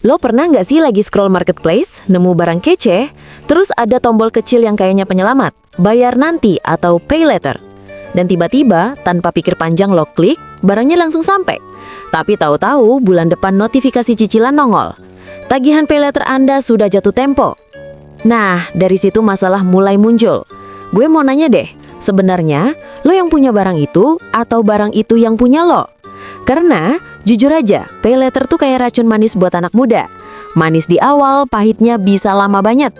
Lo pernah nggak sih lagi scroll marketplace, nemu barang kece, terus ada tombol kecil yang kayaknya penyelamat, bayar nanti atau pay later. Dan tiba-tiba, tanpa pikir panjang lo klik, barangnya langsung sampai. Tapi tahu-tahu bulan depan notifikasi cicilan nongol. Tagihan pay later Anda sudah jatuh tempo. Nah, dari situ masalah mulai muncul. Gue mau nanya deh, sebenarnya lo yang punya barang itu atau barang itu yang punya lo? Karena, jujur aja, pay later tuh kayak racun manis buat anak muda. Manis di awal, pahitnya bisa lama banget.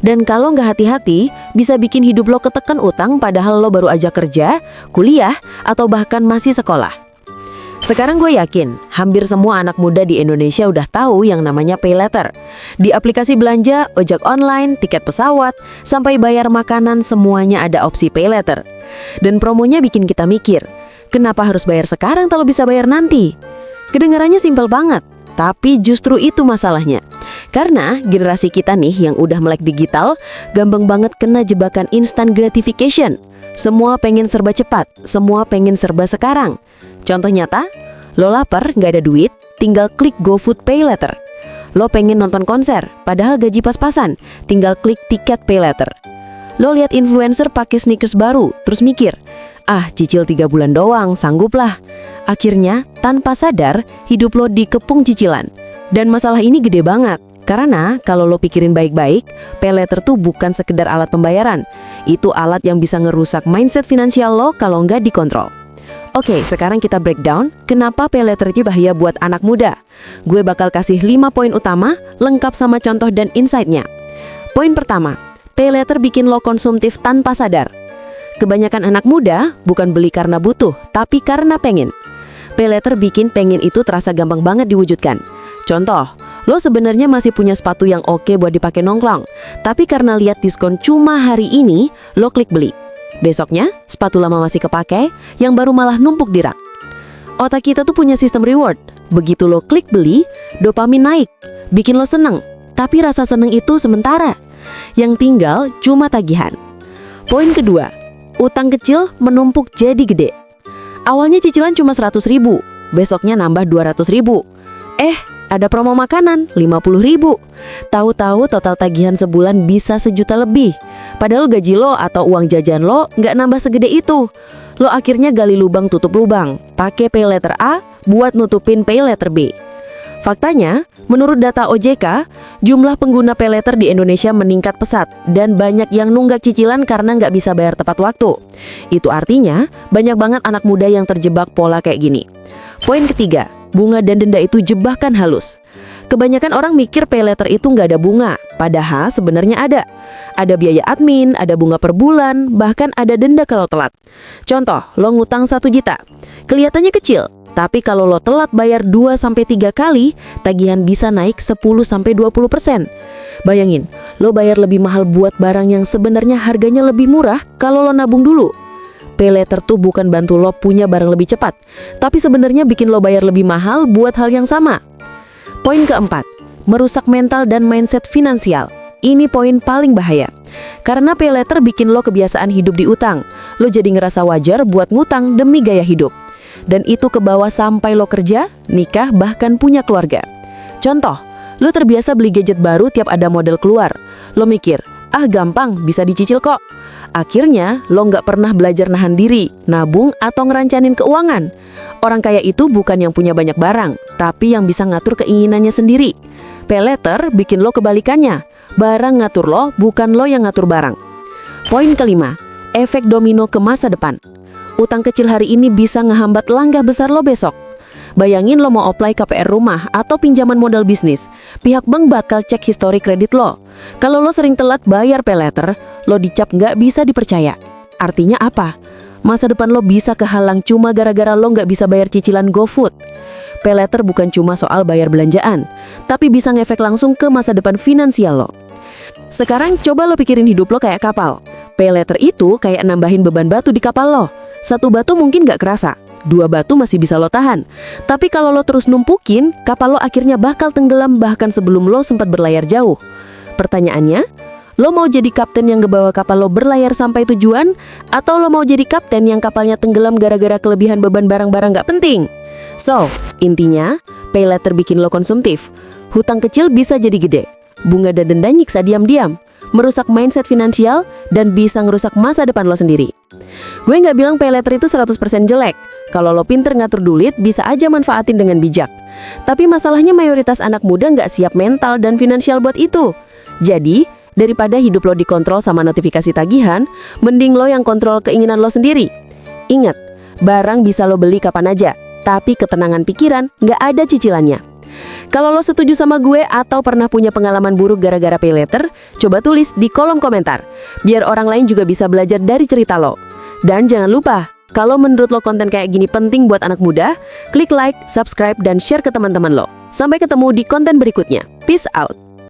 Dan kalau nggak hati-hati, bisa bikin hidup lo ketekan utang padahal lo baru aja kerja, kuliah, atau bahkan masih sekolah. Sekarang gue yakin, hampir semua anak muda di Indonesia udah tahu yang namanya pay later. Di aplikasi belanja, ojek online, tiket pesawat, sampai bayar makanan semuanya ada opsi pay later. Dan promonya bikin kita mikir, kenapa harus bayar sekarang kalau bisa bayar nanti? Kedengarannya simpel banget, tapi justru itu masalahnya. Karena generasi kita nih yang udah melek digital, gampang banget kena jebakan instant gratification. Semua pengen serba cepat, semua pengen serba sekarang. Contoh nyata, lo lapar, nggak ada duit, tinggal klik GoFood Pay Later. Lo pengen nonton konser, padahal gaji pas-pasan, tinggal klik tiket Pay Later. Lo lihat influencer pakai sneakers baru, terus mikir, cicil 3 bulan doang, sanggup lah. Akhirnya, tanpa sadar, hidup lo dikepung cicilan. Dan masalah ini gede banget, karena kalau lo pikirin baik-baik, pay later tuh bukan sekedar alat pembayaran. Itu alat yang bisa ngerusak mindset finansial lo kalau nggak dikontrol. Oke, sekarang kita breakdown kenapa pay later itu bahaya buat anak muda. Gue bakal kasih 5 poin utama, lengkap sama contoh dan insight-nya. Poin pertama, pay later bikin lo konsumtif tanpa sadar. Kebanyakan anak muda bukan beli karena butuh, tapi karena pengen. Pay later bikin pengen itu terasa gampang banget diwujudkan. Contoh, lo sebenarnya masih punya sepatu yang oke buat dipakai nongkrong, tapi karena lihat diskon cuma hari ini, lo klik beli. Besoknya, sepatu lama masih kepake, yang baru malah numpuk di rak. Otak kita tuh punya sistem reward. Begitu lo klik beli, dopamin naik, bikin lo seneng. Tapi rasa seneng itu sementara. Yang tinggal cuma tagihan. Poin kedua, utang kecil menumpuk jadi gede. Awalnya cicilan cuma 100.000, besoknya nambah 200.000. Ada promo makanan 50.000. Tahu-tahu total tagihan sebulan bisa 1 juta lebih. Padahal gaji lo atau uang jajan lo nggak nambah segede itu. Lo akhirnya gali lubang tutup lubang, pakai pay later A buat nutupin pay later B. Faktanya, menurut data OJK, jumlah pengguna pay later di Indonesia meningkat pesat dan banyak yang nunggak cicilan karena nggak bisa bayar tepat waktu. Itu artinya, banyak banget anak muda yang terjebak pola kayak gini. Poin ketiga, bunga dan denda itu jebakan halus. Kebanyakan orang mikir pay later itu nggak ada bunga, padahal sebenarnya ada. Ada biaya admin, ada bunga per bulan, bahkan ada denda kalau telat. Contoh, lo ngutang 1 juta. Kelihatannya kecil, tapi kalau lo telat bayar 2-3 kali, tagihan bisa naik 10-20%. Bayangin, lo bayar lebih mahal buat barang yang sebenarnya harganya lebih murah kalau lo nabung dulu. Pay later tuh bukan bantu lo punya barang lebih cepat, tapi sebenarnya bikin lo bayar lebih mahal buat hal yang sama. Poin keempat, merusak mental dan mindset finansial. Ini poin paling bahaya. Karena pay later bikin lo kebiasaan hidup di utang. Lo jadi ngerasa wajar buat ngutang demi gaya hidup. Dan itu kebawa sampai lo kerja, nikah, bahkan punya keluarga. Contoh, lo terbiasa beli gadget baru tiap ada model keluar. Lo mikir, gampang, bisa dicicil kok. Akhirnya, lo nggak pernah belajar nahan diri, nabung, atau ngerancanin keuangan. Orang kaya itu bukan yang punya banyak barang, tapi yang bisa ngatur keinginannya sendiri. Pay later bikin lo kebalikannya. Barang ngatur lo, bukan lo yang ngatur barang. Poin kelima, efek domino ke masa depan. Utang kecil hari ini bisa ngehambat langkah besar lo besok. Bayangin lo mau apply KPR rumah atau pinjaman modal bisnis. Pihak bank bakal cek histori kredit lo. Kalau lo sering telat bayar pay later, lo dicap nggak bisa dipercaya. Artinya apa? Masa depan lo bisa kehalang cuma gara-gara lo nggak bisa bayar cicilan GoFood. Pay later bukan cuma soal bayar belanjaan, tapi bisa ngefek langsung ke masa depan finansial lo. Sekarang coba lo pikirin hidup lo kayak kapal. Pay later itu kayak nambahin beban batu di kapal lo. 1 batu mungkin nggak kerasa, 2 batu masih bisa lo tahan. Tapi kalau lo terus numpukin, kapal lo akhirnya bakal tenggelam bahkan sebelum lo sempat berlayar jauh. Pertanyaannya, lo mau jadi kapten yang ngebawa kapal lo berlayar sampai tujuan? Atau lo mau jadi kapten yang kapalnya tenggelam gara-gara kelebihan beban barang-barang nggak penting? So, intinya, pay later bikin lo konsumtif. Hutang kecil bisa jadi gede. Bunga dan denda nyiksa diam-diam, merusak mindset finansial, dan bisa ngerusak masa depan lo sendiri. Gue nggak bilang pay later itu 100% jelek. Kalau lo pinter ngatur duit, bisa aja manfaatin dengan bijak. Tapi masalahnya mayoritas anak muda nggak siap mental dan finansial buat itu. Jadi, daripada hidup lo dikontrol sama notifikasi tagihan, mending lo yang kontrol keinginan lo sendiri. Ingat, barang bisa lo beli kapan aja, tapi ketenangan pikiran nggak ada cicilannya. Kalau lo setuju sama gue atau pernah punya pengalaman buruk gara-gara pay later, coba tulis di kolom komentar, biar orang lain juga bisa belajar dari cerita lo. Dan jangan lupa, kalau menurut lo konten kayak gini penting buat anak muda, klik like, subscribe, dan share ke teman-teman lo. Sampai ketemu di konten berikutnya. Peace out!